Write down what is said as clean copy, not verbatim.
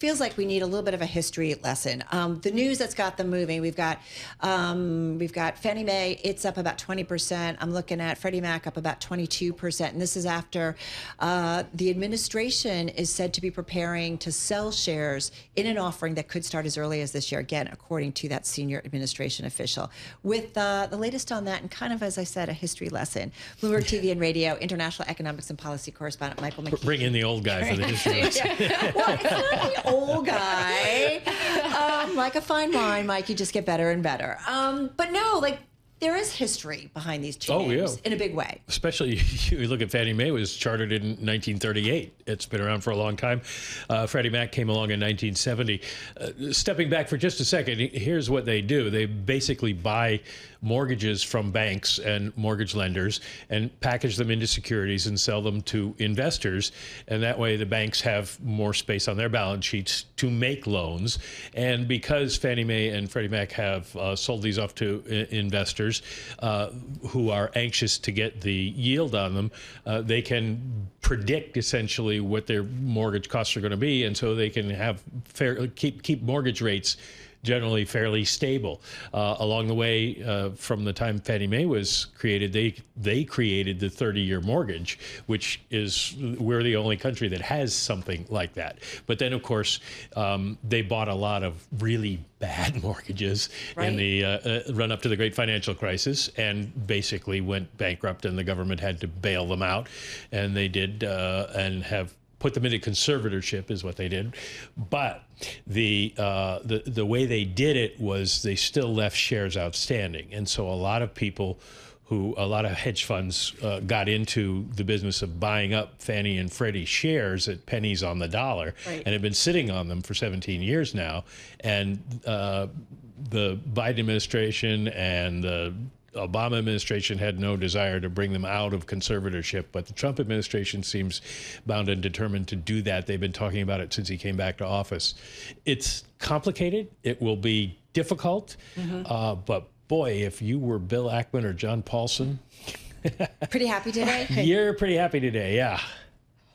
feels like we need a little bit of a history lesson. The news that's got them moving, we've got Fannie Mae, it's up about 20%. I'm looking at Freddie Mac up about 22%. And this is after the administration is said to be preparing to sell shares in an offering that could start as early as this year, again, according to that senior administration official. With the latest on that, and kind of, as I said, a history lesson, Bloomberg TV and Radio, international economics and policy correspondent Michael McKee. Bring in the old guy for the history lesson. Well, it's not the old guy. Like a fine wine, Mike, you just get better and better. But no, like, there is history behind these two names in a big way. Especially, you look at Fannie Mae, was chartered in 1938. It's been around for a long time. Freddie Mac came along in 1970. Stepping back for just a second, here's what they do. They basically buy mortgages from banks and mortgage lenders and package them into securities and sell them to investors. And that way the banks have more space on their balance sheets to make loans. And because Fannie Mae and Freddie Mac have sold these off to investors who are anxious to get the yield on them, they can predict essentially what their mortgage costs are going to be. And so they can have keep mortgage rates generally fairly stable. Along the way, from the time Fannie Mae was created, they created the 30-year mortgage, which is, we're the only country that has something like that. But then, of course, they bought a lot of really bad mortgages in the run up to the great financial crisis, and basically went bankrupt, and the government had to bail them out, and they did, and have put them into conservatorship is what they did. But the way they did it was they still left shares outstanding. And so a lot of people a lot of hedge funds got into the business of buying up Fannie and Freddie shares at pennies on the dollar, and have been sitting on them for 17 years now. And the Biden administration and the Obama administration had no desire to bring them out of conservatorship, but the Trump administration seems bound and determined to do that. They've been talking about it since he came back to office. It's complicated. It will be difficult, but boy, if you were Bill Ackman or John Paulson, pretty happy today? You're pretty happy today, yeah.